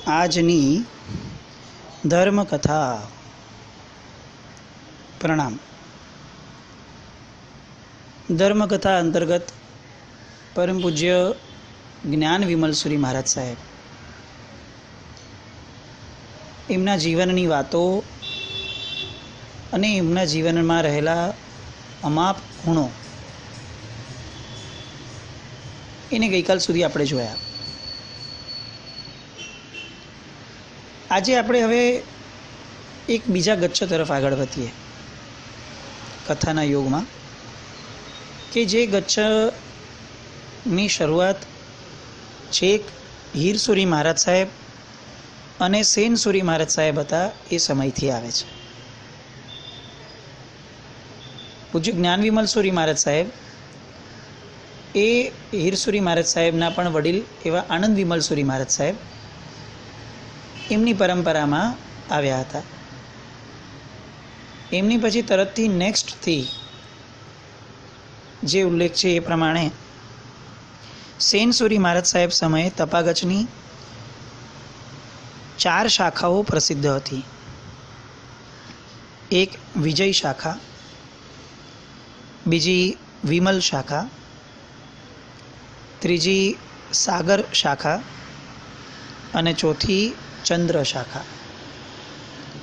આજની ધર્મકથા. પ્રણામ. ધર્મકથા અંતર્ગત પરમ પૂજ્ય જ્ઞાન વિમલસુરી મહારાજ સાહેબ એમના જીવનની વાતો અને એમના જીવનમાં રહેલા અમાપ ગુણો એને ગઈકાલ સુધી આપણે જોયા. આજે આપણે હવે એક બીજા ગચ્છ તરફ આગળ વધીએ કથાના યોગમાં, કે જે ગચ્છની શરૂઆત છેક હીરસુરી મહારાજ સાહેબ અને સેનસુરી મહારાજ સાહેબ હતા એ સમયથી આવે છે. પૂજ્ય જ્ઞાન વિમલસુરી મહારાજ સાહેબ એ હીરસુરી મહારાજ સાહેબના પણ વડીલ એવા આનંદ વિમલસુરી મહારાજ સાહેબ એમની પરંપરામાં આવ્યા હતા. એમની પછી તરતથી નેક્સ્ટથી જે ઉલ્લેખ છે એ પ્રમાણે સેનસુરી મહારાજ સાહેબ સમયે તપાગચની 4 શાખાઓ પ્રસિદ્ધ હતી. એક વિજય શાખા, બીજી વિમલ શાખા, ત્રીજી સાગર શાખા અને ચોથી ચંદ્ર શાખા.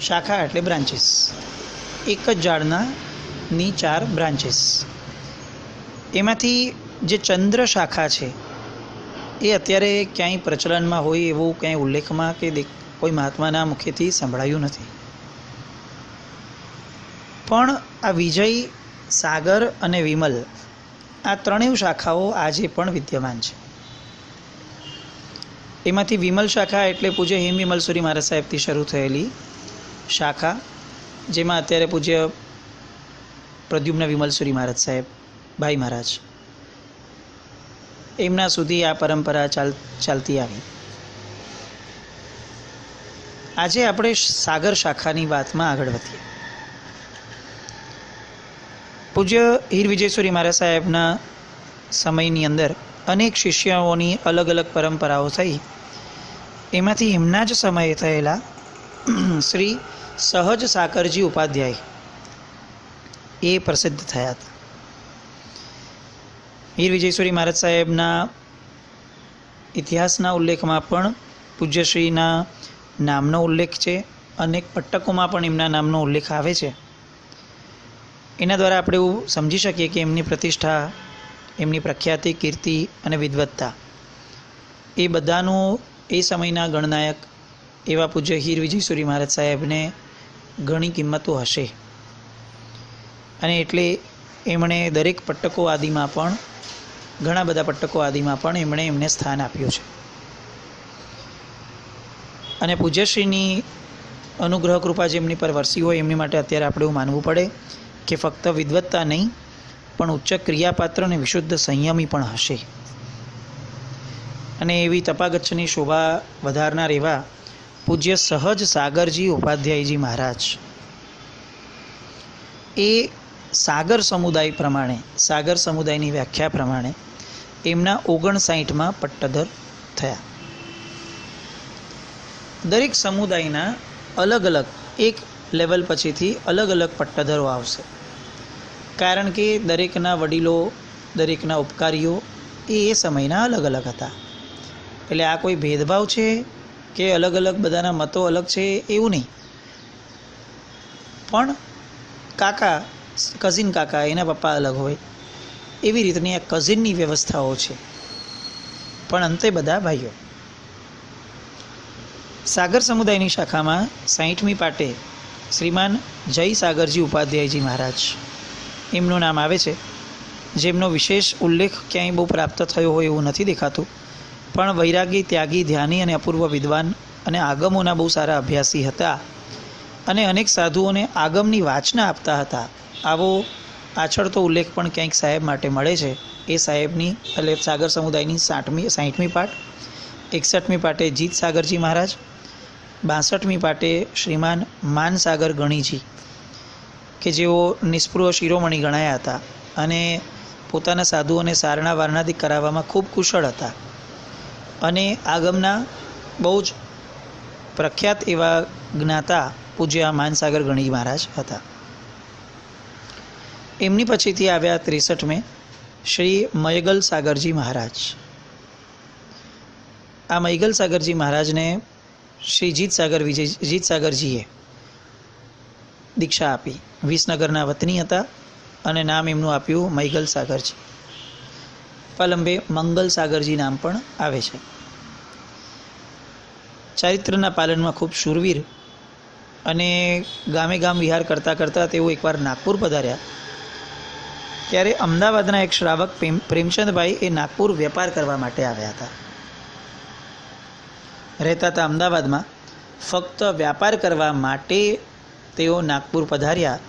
શાખા એટલે બ્રાન્ચીસ. એક જ ઝાડની 4 બ્રાન્ચીસ. એમાંથી જે ચંદ્ર શાખા છે એ અત્યારે ક્યાંય પ્રચલનમાં હોય એવું ક્યાંય ઉલ્લેખમાં કે કોઈ મહાત્માના મુખેથી સંભળાયું નથી. પણ આ વિજય, સાગર અને વિમલ આ ત્રણેય શાખાઓ આજે પણ વિદ્યમાન છે. એમાંથી વિમલ શાખા એટલે પૂજ્ય હેમ વિમલસુરી મહારાજ સાહેબથી શરૂ થયેલી શાખા, જેમાં અત્યારે પૂજ્ય પ્રદ્યુમ્ન વિમલસુરી મહારાજ સાહેબ, ભાઈ મહારાજ, એમના સુધી આ પરંપરા ચાલતી આવી. આજે આપણે સાગર શાખાની વાતમાં આગળ વધીએ. પૂજ્ય હીર વિજયસુરી મહારાજ સાહેબના સમયની અંદર અનેક શિષ્યોની અલગ અલગ પરંપરાઓ થઈ. એમાંથી એમના જ સમયે થયેલા શ્રી સહજ સાકરજી ઉપાધ્યાય એ પ્રસિદ્ધ થયા હતા. હીર વિજયસુરી મહારાજ સાહેબના ઇતિહાસના ઉલ્લેખમાં પણ પૂજ્યશ્રીના નામનો ઉલ્લેખ છે. અનેક પટ્ટકોમાં પણ એમના નામનો ઉલ્લેખ આવે છે. એના દ્વારા આપણે એવું સમજી શકીએ કે એમની પ્રતિષ્ઠા, એમની પ્રખ્યાતિ, કીર્તિ અને વિદ્વત્તા એ બધાનું એ સમયના ગણનાયક એવા પૂજ્ય હીર વિજયસુરી મહારાજ સાહેબને ઘણી કિંમતો હશે. અને એટલે એમણે દરેક પટ્ટકો આદિમાં પણ, ઘણા બધા પટ્ટકો આદિમાં પણ એમને સ્થાન આપ્યું છે. અને પૂજ્યશ્રીની અનુગ્રહ કૃપા જેમની પર વરસી હોય એમની માટે અત્યારે આપણે એવું માનવું પડે કે ફક્ત વિદ્વત્તા નહીં પણ ઉચ્ચ ક્રિયાપાત્ર અને વિશુદ્ધ સંયમી પણ હશે. અને એવી તપાગચ્છની શોભા વધારનાર એવા પૂજ્ય સહજ સાગરજી ઉપાધ્યાયજી મહારાજ એ સાગર સમુદાય પ્રમાણે, સાગર સમુદાયની વ્યાખ્યા પ્રમાણે એમના 59માં પટ્ટધર થયા. દરેક સમુદાયના અલગ અલગ એક લેવલ પછીથી અલગ અલગ પટ્ટધરો આવશે. કારણ કે દરેકના વડીલો, દરેકના ઉપકારીઓ એ સમયના અલગ અલગ હતા. એટલે આ કોઈ ભેદભાવ છે કે અલગ અલગ બધાના મતો અલગ છે એવું નહીં. પણ કાકા, કઝિન કાકા, એના પપ્પા અલગ હોય એવી રીતની આ કઝિનની વ્યવસ્થાઓ છે. પણ અંતે બધા ભાઈઓ. સાગર સમુદાયની શાખામાં 60મી પાટે શ્રીમાન જય સાગરજી ઉપાધ્યાયજી મહારાજ એમનું નામ આવે છે, જેમનો વિશેષ ઉલ્લેખ ક્યાંય બહુ પ્રાપ્ત થયો હોય એવું નથી દેખાતું. પણ વૈરાગી, ત્યાગી, ધ્યાની અને અપૂર્વ વિદ્વાન અને આગમોના બહુ સારા અભ્યાસી હતા. અને અનેક સાધુઓને આગમની વાચના આપતા હતા. આવો પાછળ તો ઉલ્લેખ પણ ક્યાંક સાહેબ માટે મળે છે. એ સાહેબની એટલે સાગર સમુદાયની 60મી પાટ, 61મી પાટે જીત સાગરજી મહારાજ, 62મી પાટે શ્રીમાન માનસાગર ગણીજી કે જેઓ નિષ્પૃહ શિરોમણી ગણાયા હતા અને પોતાના સાધુઓને સારણા વારણાદી કરાવવામાં ખૂબ કુશળ હતા અને આગમના બહુ જ પ્રખ્યાત એવા જ્ઞાતા પૂજ્ય માનસાગર ગણિ મહારાજ હતા. એમની પછીથી આવ્યા 63 શ્રી મયગલ સાગરજી મહારાજ. આ મયગલ સાગરજી મહારાજને શ્રી જીત સાગરજીએ દીક્ષા આપી. વિસનગરના વતની હતા અને નામ એમનું આપ્યું મયગલ સાગરજી. પલંબે મંગલ સાગરજી નામ પણ આવે છે. ચારિત્રના પાલનમાં ખૂબ શૂરવીર અને ગામે ગામ વિહાર કરતાં કરતાં તેઓ એકવાર નાગપુર પધાર્યા. ત્યારે અમદાવાદના એક શ્રાવક પ્રેમચંદભાઈ એ નાગપુર વેપાર કરવા માટે આવ્યા હતા. રહેતા હતા અમદાવાદમાં, ફક્ત વ્યાપાર કરવા માટે તેઓ નાગપુર પધાર્યા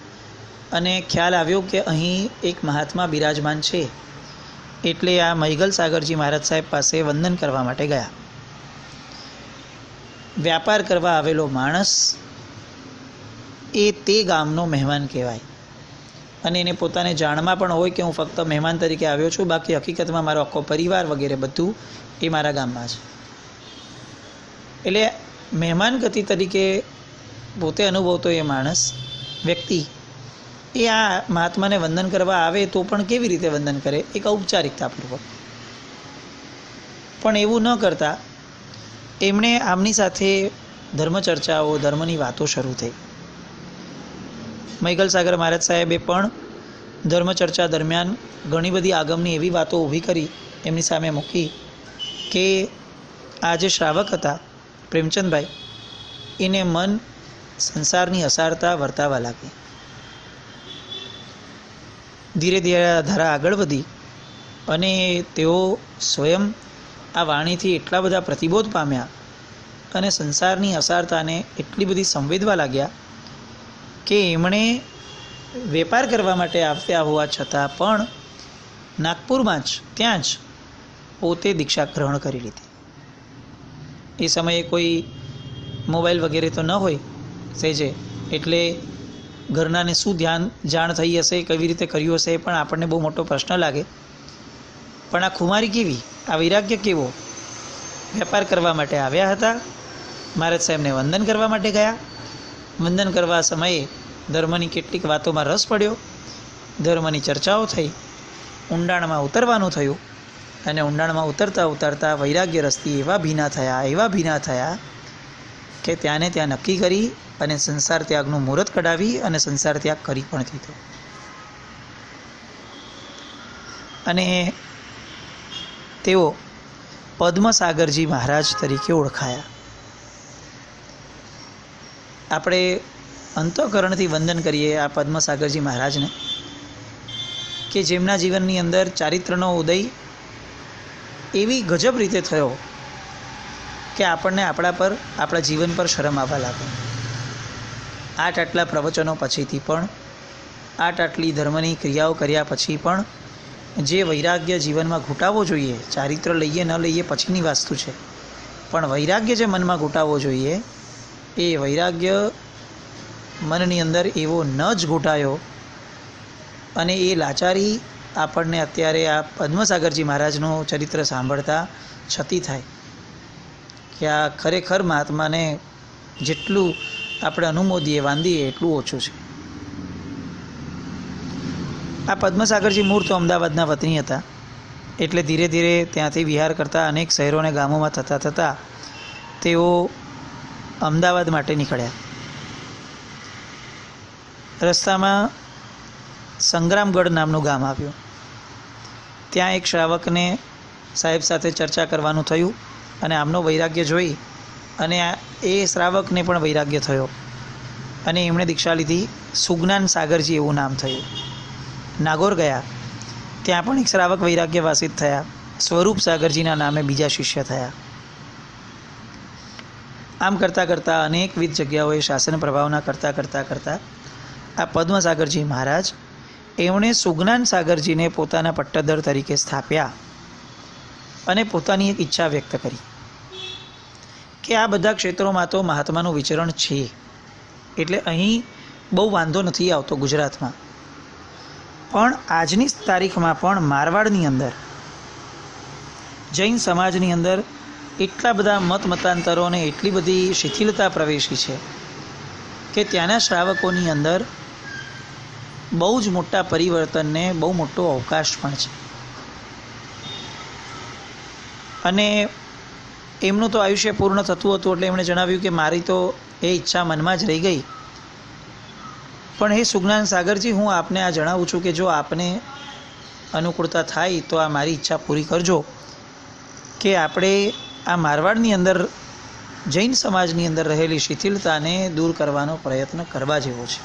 અને ખ્યાલ આવ્યો કે અહીં એક મહાત્મા બિરાજમાન છે, એટલે આ મયગલ સાગરજી મહારાજ સાહેબ પાસે વંદન કરવા માટે ગયા. વ્યાપાર કરવા આવેલો માણસ એ તે ગામનો મહેમાન કહેવાય અને એને પોતાને જાણમાં પણ હોય કે હું ફક્ત મહેમાન તરીકે આવ્યો છું, બાકી હકીકતમાં મારો આખો પરિવાર વગેરે બધું એ મારા ગામમાં છે. એટલે મહેમાન ગતિ તરીકે પોતે અનુભવતો એ માણસ વ્યક્તિ એ આ મહાત્માને વંદન કરવા આવે તો પણ કેવી રીતે વંદન કરે? એક ઔપચારિકતાપૂર્વક. પણ એવું ન કરતા એમણે આમની સાથે ધર્મચર્ચાઓ, ધર્મની વાતો શરૂ થઈ. મયગલ સાગર મહારાજ સાહેબે પણ ધર્મચર્ચા દરમિયાન ઘણી બધી આગમની એવી વાતો ઊભી કરી, એમની સામે મૂકી કે આ જે શ્રાવક હતા પ્રેમચંદભાઈ, એને મન સંસારની અસારતા વર્તાવા લાગી. ધીરે ધીરે ધારા આગળ વધી અને તેઓ સ્વયં આ વાણીથી એટલા બધા પ્રતિબોધ પામ્યા અને સંસારની અસારતાને એટલી બધી સંવેદવા લાગ્યા કે એમણે વેપાર કરવા માટે આવ્યા હોવા છતાં પણ નાગપુરમાં જ ત્યાં જ પોતે દીક્ષા ગ્રહણ કરી લીધી. એ સમયે કોઈ મોબાઈલ વગેરે તો ન હોય સહેજે, એટલે ઘરનાને શું જાણ થઈ હશે, કેવી રીતે કર્યું હશે, પણ આપણને બહુ મોટો પ્રશ્ન લાગે. પણ આ ખુમારી કેવી, આ વૈરાગ્ય કેવો! વેપાર કરવા માટે આવ્યા હતા, મહારાજ સાહેબને વંદન કરવા માટે ગયા. વંદન કરવા સમયે ધર્મની કેટલીક વાતોમાં રસ પડ્યો, ધર્મની ચર્ચાઓ થઈ, ઊંડાણમાં ઉતરવાનું થયું અને ઊંડાણમાં ઉતરતા ઉતરતા વૈરાગ્ય રસથી એવા ભીના થયા કે ત્યાંને ત્યાં નક્કી કરી અને સંસાર ત્યાગનું મુહૂર્ત કઢાવી અને સંસાર ત્યાગ કરી પણ દીધો. અને તેઓ પદ્મસાગરજી મહારાજ તરીકે ઓળખાયા. આપણે અંતઃકરણથી વંદન કરીએ આ પદ્મસાગરજી મહારાજને કે જેમના જીવનની અંદર ચારિત્રનો ઉદય એવી ગજબ રીતે થયો કે આપણને આપણા જીવન પર શરમ આવવા લાગે. આટલા પ્રવચનો પછીથી પણ, આટલી ધર્મની ક્રિયાઓ કર્યા પછી પણ જે વૈરાગ્ય જીવનમાં ઘૂંટાવવો જોઈએ, ચારિત્ર લઈએ ન લઈએ પછીની વસ્તુ છે, પણ વૈરાગ્ય જે મનમાં ઘૂંટાવવો જોઈએ એ વૈરાગ્ય મનની અંદર એવો ન જ ઘૂંટાયો અને એ લાચારી આપણને અત્યારે આ પદ્મસાગરજી મહારાજનું ચરિત્ર સાંભળતા છતી થાય કે આ ખરેખર મહાત્માને જેટલું આપણે અનુમોદીએ, વાંદીએ એટલું ઓછું છે. આ પદ્મસાગરજી મૂળ તો અમદાવાદના વતની હતા, એટલે ધીરે ધીરે ત્યાંથી વિહાર કરતા અનેક શહેરો અને ગામોમાં થતાં તેઓ અમદાવાદ માટે નીકળ્યા. રસ્તામાં સંગ્રામગઢ નામનું ગામ આવ્યું. ત્યાં એક શ્રાવકને સાહેબ સાથે ચર્ચા કરવાનું થયું અને આમનો વૈરાગ્ય જોઈ અને એ શ્રાવકને પણ વૈરાગ્ય થયો અને એમણે દીક્ષા લીધી. સુજ્ઞાન સાગરજી એવું નામ થયું. નાગોર ગયા, ત્યાં પણ એક શ્રાવક વૈરાગ્ય વાસિત થયા. સ્વરૂપ સાગરજીના નામે બીજા શિષ્ય થયા. આમ કરતાં અનેકવિધ જગ્યાઓએ શાસન પ્રભાવના કરતાં આ પદ્મસાગરજી મહારાજ એમણે સુજ્ઞાન સાગરજીને પોતાના પટ્ટદર તરીકે સ્થાપ્યા અને પોતાની એક ઈચ્છા વ્યક્ત કરી કે આ બધા ક્ષેત્રોમાં તો મહાત્માનું વિચરણ છે, એટલે અહીં બહુ વાંધો નથી આવતો ગુજરાતમાં, પણ આજની તારીખમાં પણ મારવાડની અંદર જૈન સમાજની અંદર એટલા બધા મતાંતરો અને એટલી બધી શિથિલતા પ્રવેશી છે કે ત્યાંના શ્રાવકોની અંદર બહુ જ મોટા પરિવર્તનને બહુ મોટો અવકાશ પણ છે. અને એમનું તો આયુષ્ય પૂર્ણ થતું હતું એટલે એમણે જણાવ્યું કે મારી તો એ ઈચ્છા મનમાં જ રહી ગઈ, પણ હે સુજ્ઞાન સાગરજી, હું આપને આ જણાવું છું કે જો આપને અનુકૂળતા થાય તો આ મારી ઈચ્છા પૂરી કરજો કે આપણે આ મારવાડની અંદર જૈન સમાજની અંદર રહેલી શિથિલતાને દૂર કરવાનો પ્રયત્ન કરવા જેવો છે.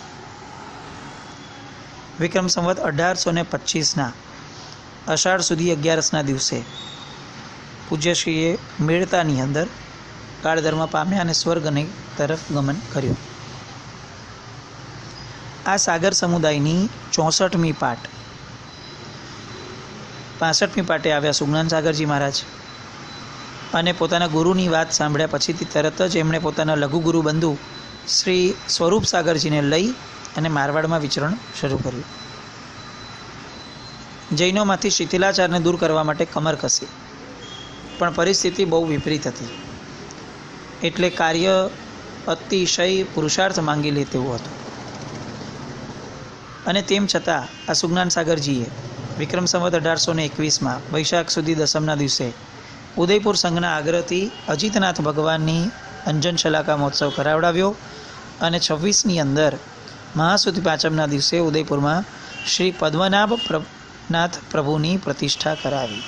વિક્રમ સંવત 1825ના અષાઢ સુધી 11ના દિવસે પૂજ્યશ્રીએ મેળતાની અંદર કાળધર્મ પામ્યા અને સ્વર્ગની તરફ ગમન કર્યું. આ સાગર સમુદાયની 64મી પાટ 65મી પાટે આવ્યા સુજ્ઞાન સાગરજી મહારાજ અને પોતાના ગુરુની વાત સાંભળ્યા પછીથી તરત જ એમણે પોતાના લઘુગુરુ બંધુ શ્રી સ્વરૂપ સાગરજીને લઈ અને મારવાડમાં વિચરણ શરૂ કર્યું. જૈનોમાંથી શિથિલાચારને દૂર કરવા માટે કમર કસી, પણ પરિસ્થિતિ બહુ વિપરીત હતી એટલે કાર્ય અતિશય પુરુષાર્થ માંગી લે તેવું હતું. અને તેમ છતાં આ સુજ્ઞાન સાગરજીએ વિક્રમ સંવત 1821માં વૈશાખ સુધી દસમના દિવસે ઉદયપુર સંઘના આગ્રહથી અજીતનાથ ભગવાનની અંજન શલાકા મહોત્સવ કરાવડાવ્યો અને 26ની અંદર મહાસુદી પાંચમના દિવસે ઉદયપુરમાં શ્રી પદ્મનાભનાથ પ્રભુની પ્રતિષ્ઠા કરાવી.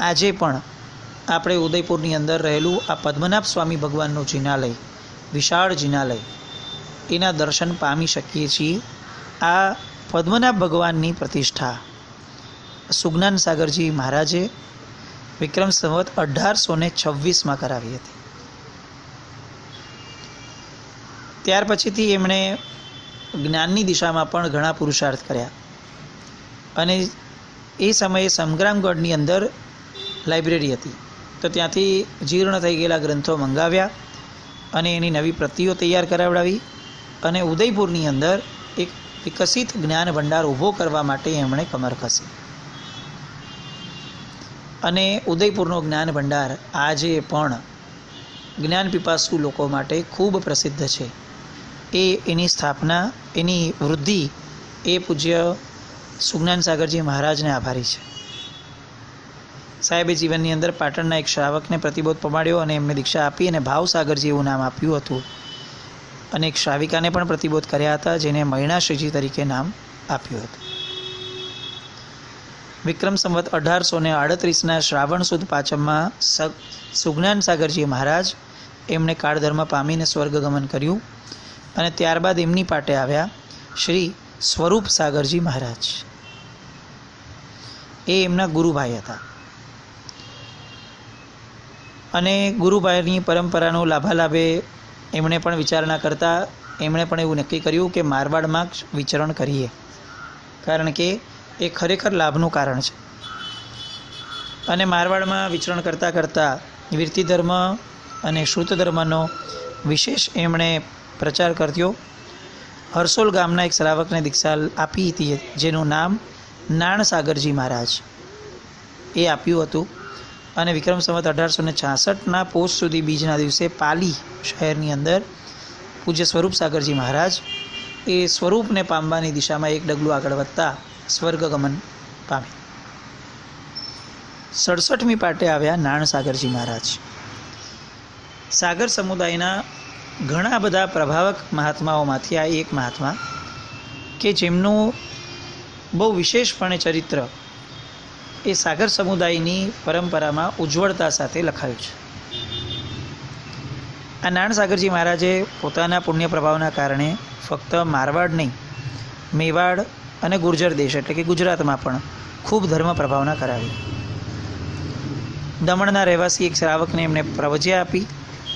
આજે પણ આપણે ઉદયપુરની અંદર રહેલું આ પદ્મનાભ સ્વામી ભગવાનનું જિનાલય, વિશાળ જિનાલય, એના દર્શન પામી શકીએ છીએ. આ પદ્મનાભ ભગવાનની પ્રતિષ્ઠા સુજ્ઞાન સાગરજી મહારાજે વિક્રમ સંવત 1826માં કરાવી હતી. ત્યાર પછીથી એમણે જ્ઞાનની દિશામાં પણ ઘણા પુરુષાર્થ કર્યા અને એ સમયે સંગ્રામગઢની અંદર લાઇબ્રેરી હતી તો ત્યાંથી જીર્ણ થઈ ગયેલા ગ્રંથો મંગાવ્યા અને એની નવી પ્રતિઓ તૈયાર કરાવડાવી અને ઉદયપુરની અંદર એક વિકસિત જ્ઞાન ભંડાર ઊભો કરવા માટે એમણે કમર કસી. અને ઉદયપુરનો જ્ઞાન ભંડાર આજે પણ જ્ઞાન પીપાસુ લોકો માટે ખૂબ પ્રસિદ્ધ છે. એની સ્થાપના, એની વૃદ્ધિ એ પૂજ્ય સુજ્ઞાન સાગરજી મહારાજને આભારી છે. સાહેબે જીવનની અંદર પાટણના એક શ્રાવકને પ્રતિબોધ પમાડ્યો અને એમને દીક્ષા આપી અને ભાવસાગરજી એવું નામ આપ્યું હતું. અને એક શ્રાવિકાને પણ પ્રતિબોધ કર્યા હતા જેને મૈણાશ્રીજી તરીકે નામ આપ્યું હતું. વિક્રમ સંવત 1838ના શ્રાવણ સુદ પાંચમમાં સુજ્ઞાન સાગરજી મહારાજ એમણે કાળધર્મ પામીને સ્વર્ગગમન કર્યું અને ત્યારબાદ એમની પાટે આવ્યા શ્રી સ્વરૂપ સાગરજી મહારાજ. એ એમના ગુરુભાઈ હતા અને ગુરુભાઈની પરંપરાનો લાભાલાભે એમણે પણ વિચારણા કરતા એમણે પણ એવું નક્કી કર્યું કે મારવાડમાં જ વિચરણ કરીએ, કારણ કે એ ખરેખર લાભનું કારણ છે. અને મારવાડમાં વિચરણ કરતાં કરતાં વિરતિ ધર્મ અને શ્રુત ધર્મનો વિશેષ એમણે પ્રચાર કર્યો. હરસોલ ગામના એક શ્રાવકને દીક્ષા આપી હતી જેનું નામ નાણ સાગરજી મહારાજ એ આપ્યું હતું. અને વિક્રમ સંવત 1866ના પોષ સુધી બીજના દિવસે પાલી શહેરની અંદર પૂજ્ય સ્વરૂપ સાગરજી મહારાજ એ સ્વરૂપને પામવાની દિશામાં એક ડગલું આગળ વધતા સ્વર્ગગમન પામે. 67મી પાટે આવ્યા નાણ સાગરજી મહારાજ. સાગર સમુદાયના ઘણા બધા પ્રભાવક મહાત્માઓમાંથી આ એક મહાત્મા કે જેમનું બહુ વિશેષપણે ચરિત્ર એ સાગર સમુદાયની પરંપરામાં ઉજ્જવળતા સાથે લખાયું છે. આ નાણ સાગરજી મહારાજે પોતાના પુણ્ય પ્રભાવના કારણે ફક્ત મારવાડ નહીં, મેવાડ અને ગુર્જર દેશ એટલે કે ગુજરાતમાં પણ ખૂબ ધર્મ પ્રભાવના કરાવી. દમણના રહેવાસી એક શ્રાવકને એમણે પ્રવજ્યા આપી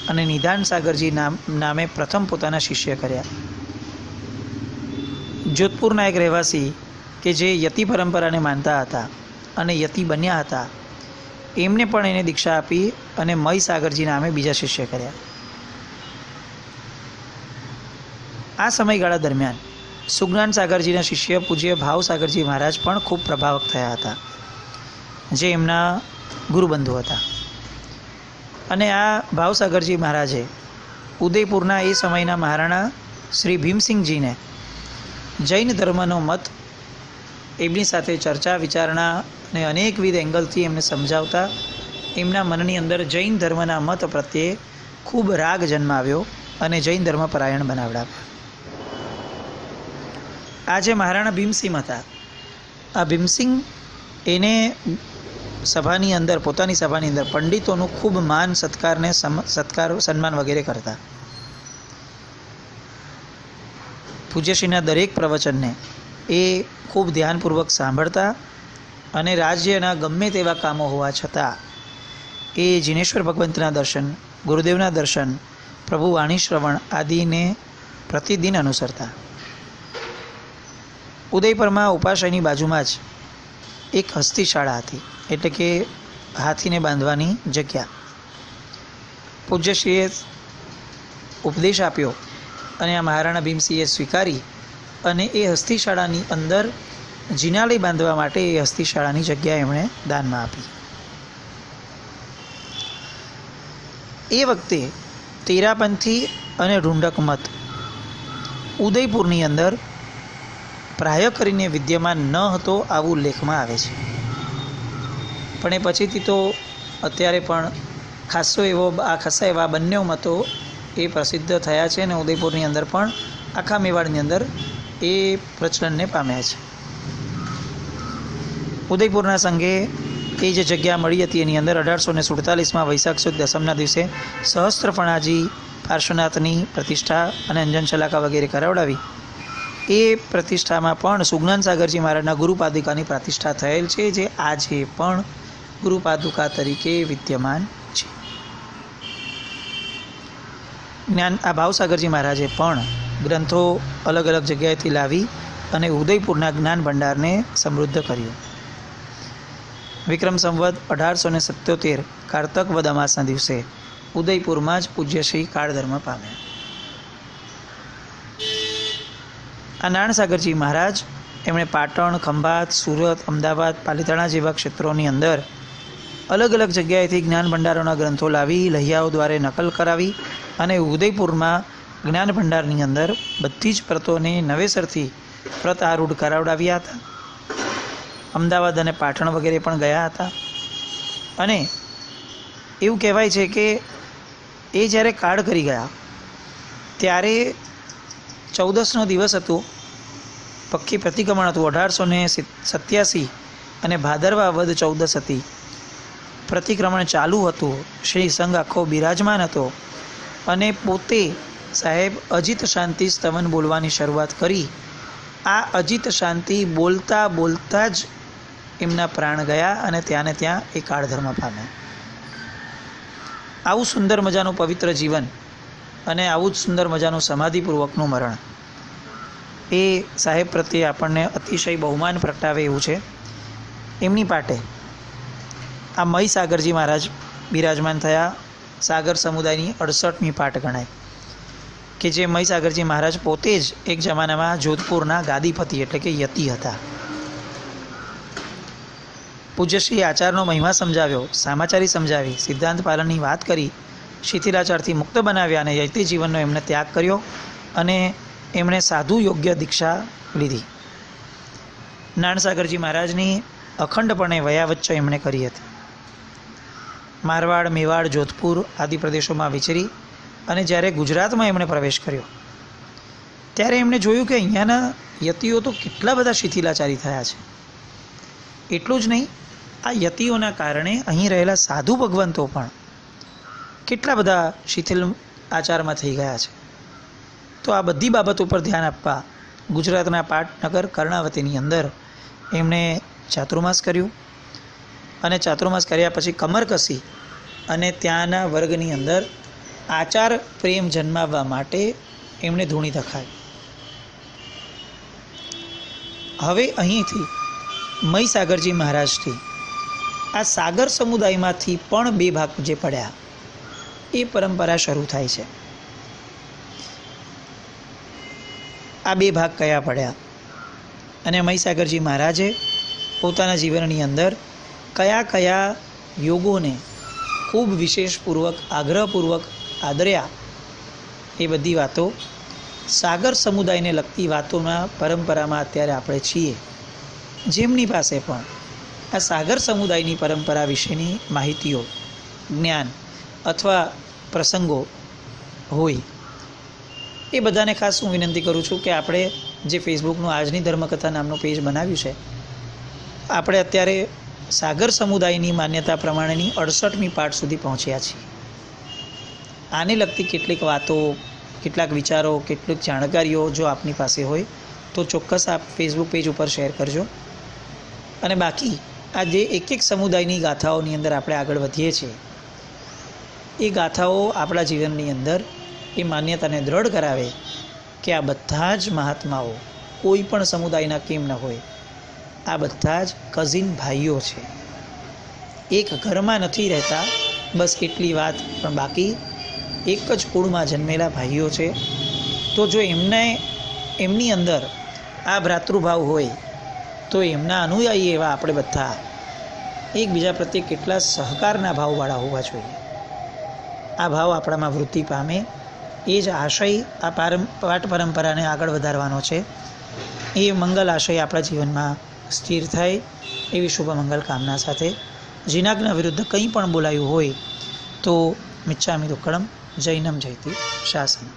અને નિધાન સાગરજી નામે પ્રથમ પોતાના શિષ્ય કર્યા. જોધપુરના એક રહેવાસી કે જે યતિ પરંપરાને માનતા હતા અને યતિ બન્યા હતા એમને પણ એને દીક્ષા આપી અને મય સાગરજી નામે બીજા શિષ્ય કર્યા. આ સમયગાળા દરમિયાન સુજ્ઞાન સાગરજીના શિષ્ય પૂજ્ય ભાવ સાગરજી મહારાજ પણ ખૂબ પ્રભાવક થયા હતા જે એમના ગુરુબંધુ હતા. અને આ ભાવસાગરજી મહારાજે ઉદયપુરના એ સમયના મહારાણા શ્રી ભીમસિંહજીને જૈન ધર્મનો મત એમની સાથે ચર્ચા વિચારણા અને અનેકવિધ એંગલથી એમને સમજાવતા એમના મનની અંદર જૈન ધર્મના મત પ્રત્યે ખૂબ રાગ જન્માવ્યો અને જૈન ધર્મ પરાયણ બનાવડાવ્યા. આ જે મહારાણા ભીમસિંહ હતા, આ ભીમસિંહ એને સભાની અંદર, પોતાની સભાની અંદર પંડિતોનું ખૂબ માન સત્કારને સન્માન વગેરે કરતા. પૂજ્યશ્રીના દરેક પ્રવચનને એ ખૂબ ધ્યાનપૂર્વક સાંભળતા અને રાજ્યના ગમે તેવા કામો હોવા છતાં એ જિનેશ્વર ભગવંતના દર્શન, ગુરુદેવના દર્શન, પ્રભુ વાણી શ્રવણ આદિને પ્રતિદિન અનુસરતા. ઉદયપુરમાં ઉપાશ્રયની બાજુમાં જ એક હસ્તીશાળા હતી, એટલે કે હાથીને બાંધવાની જગ્યા. પૂજ્યશ્રીએ ઉપદેશ આપ્યો અને આ મહારાણા ભીમસિંહે સ્વીકારી અને એ હસ્તીશાળાની અંદર જિનાલય બાંધવા માટે એ હસ્તીશાળાની જગ્યા એમણે દાનમાં આપી. એ વખતે તેરાપંથી અને ઢુંઢક મત ઉદયપુરની અંદર પ્રાય કરીને વિદ્યમાન ન હતો, આવું લેખમાં આવે છે. પણ એ પછીથી તો અત્યારે પણ ખાસ્સા એવા બંને મતો એ પ્રસિદ્ધ થયા છે અને ઉદયપુરની અંદર પણ આખા મેવાડની અંદર એ પ્રચલનને પામ્યા છે. ઉદયપુરના સંઘે એ જે જગ્યા મળી હતી એની અંદર 1847માં વૈશાખ સુદ દસમના દિવસે સહસ્ત્રફણાજી પાર્શ્વનાથની પ્રતિષ્ઠા અને અંજન શલાકા વગેરે કરાવડાવી. એ પ્રતિષ્ઠામાં પણ સુજ્ઞાન સાગરજી મહારાજના ગુરુપાદુકાની પ્રતિષ્ઠા થયેલ છે, જે આજે પણ ગુરુપાદુકા તરીકે વિદ્યમાન છે. આ ભાવસાગરજી મહારાજે પણ ગ્રંથો અલગ અલગ જગ્યાએથી લાવી અને ઉદયપુરના જ્ઞાન ભંડારને સમૃદ્ધ કર્યું. વિક્રમ સંવત 1877 કારતક વદ અમાસના દિવસે ઉદયપુરમાં જ પૂજ્યશ્રી કાળધર્મ પામ્યા. આ નારણસાગરજી મહારાજ એમણે પાટણ, ખંભાત, સુરત, અમદાવાદ, પાલિતાણા જેવા ક્ષેત્રોની અંદર અલગ અલગ જગ્યાએથી જ્ઞાન ભંડારોના ગ્રંથો લાવી લહિયાઓ દ્વારા નકલ કરાવી અને ઉદયપુરમાં જ્ઞાન ભંડારની અંદર બધી જ પ્રતોને નવેસરથી પ્રત આરૂઢ કરાવડાવ્યા હતા. અમદાવાદ અને પાટણ વગેરે પણ ગયા હતા. અને એવું કહેવાય છે કે એ જ્યારે કાળ કરી ગયા ત્યારે 14નો દિવસ હતો, પક્કી પ્રતિક્રમણ હતું. 1887 અને ભાદરવા વદ 14 હતી. પ્રતિક્રમણ ચાલુ હતું. શ્રી સંઘ આખો બિરાજમાન હતો અને પોતે સાહેબ અજિત શાંતિ સ્તવન બોલવાની શરૂઆત કરી. આ અજિત શાંતિ બોલતા બોલતા જ એમના પ્રાણ ગયા અને ત્યાંને ત્યાં એ કાળધર્મ પામ્યા. આવું સુંદર મજાનું પવિત્ર જીવન અને આવું જ સુંદર મજાનું સમાધિપૂર્વકનું મરણ એ સાહેબ પ્રત્યે આપણને અતિશય બહુમાન પ્રગટાવે એવું છે. એમની પાટે આ મય સાગરજી મહારાજ બિરાજમાન થયા. સાગર સમુદાયની 68મી પાટ ગણાય કે જે મય સાગરજી મહારાજ પોતે જ એક જમાનામાં જોધપુરના ગાદીપતિ એટલે કે યતિ હતા. પૂજ્યશ્રી આચારનો મહિમા સમજાવ્યો, સામાચારી સમજાવી, સિદ્ધાંત પાલનની વાત કરી, શિથિલાચારથી મુક્ત બનાવ્યા અને યતિ જીવનનો એમણે ત્યાગ કર્યો અને એમણે સાધુ યોગ્ય દીક્ષા લીધી. નારણસાગરજી મહારાજની અખંડપણે વયાવચ્ચ એમણે કરી હતી. મારવાડ, મેવાડ, જોધપુર આદિ પ્રદેશોમાં વિચરી અને જ્યારે ગુજરાતમાં એમણે પ્રવેશ કર્યો ત્યારે એમણે જોયું કે અહીંયાના યતિઓ તો કેટલા બધા શિથિલાચારી થયા છે. એટલું જ નહીં, આ યતિઓના કારણે અહીં રહેલા સાધુ ભગવંતો પણ કેટલા બધા શિથિલ આચારમાં થઈ ગયા છે. તો આ બધી બાબતો પર ધ્યાન આપવા ગુજરાતના પાટનગર કર્ણાવતીની અંદર એમણે ચાતુર્માસ કર્યું અને ચાતુર્માસ કર્યા પછી કમર કસી અને ત્યાંના વર્ગની અંદર આચાર પ્રેમ જન્માવવા માટે એમણે ધૂણી ધખાવી. હવે અહીંથી મય સાગરજી મહારાજથી આ સાગર સમુદાયમાંથી પણ 2 ભાગ જે પડ્યા એ પરંપરા શરૂ થાય છે. આ 2 ભાગ કયા પડ્યા અને મય સાગરજી મહારાજે પોતાના જીવનની અંદર કયા કયા યોગોને ખૂબ વિશેષપૂર્વક આગ્રહપૂર્વક આદર્યા એ બધી વાતો સાગર સમુદાયને લગતી વાતોના પરંપરામાં અત્યારે આપણે છીએ. જેમની પાસે પણ આ સાગર સમુદાયની પરંપરા વિશેની માહિતીઓ, જ્ઞાન અથવા પ્રસંગો હોય એ બધાને ખાસ હું વિનંતી કરું છું કે આપણે જે ફેસબુકનું આજની ધર્મકથા નામનું પેજ બનાવ્યું છે, આપણે અત્યારે સાગર સમુદાયની માન્યતા પ્રમાણેની 68મી પાઠ સુધી પહોંચ્યા છીએ. આને લગતી કેટલીક વાતો, કેટલાક વિચારો, કેટલીક જાણકારીઓ જો આપની પાસે હોય તો ચોક્કસ આપ ફેસબુક પેજ ઉપર શેર કરજો. અને બાકી આ જે એક સમુદાયની ગાથાઓની અંદર આપણે આગળ વધીએ છીએ, એ ગાથાઓ આપણા જીવનની અંદર એ માન્યતાને દ્રઢ કરાવે કે આ બધા જ મહાત્માઓ કોઈ પણ સમુદાયના કેમ ન હોય, આ બધા જ કઝિન ભાઈઓ છે, એક ઘરમાં નથી રહેતા, બસ એટલી વાત. પણ બાકી એક જ કુળમાં જન્મેલા ભાઈઓ છે. તો જો એમની અંદર આ ભ્રાતૃભાવ હોય તો એમના અનુયાયી એવા આપણે બધા એકબીજા પ્રત્યે કેટલા સહકારના ભાવવાળા હોવા જોઈએ. આ ભાવ આપણામાં વૃદ્ધિ પામે, એ જ આશય આ પાઠ પરંપરાને આગળ વધારવાનો છે. એ મંગલ આશય આપણા જીવનમાં સ્થિર થાય એવી શુભ મંગલ કામના સાથે જીનાજ્ઞા વિરુદ્ધ કંઈ પણ બોલાયું હોય તો મિચ્છામિ દુક્કડમ. જૈનમ જયતિ શાસન.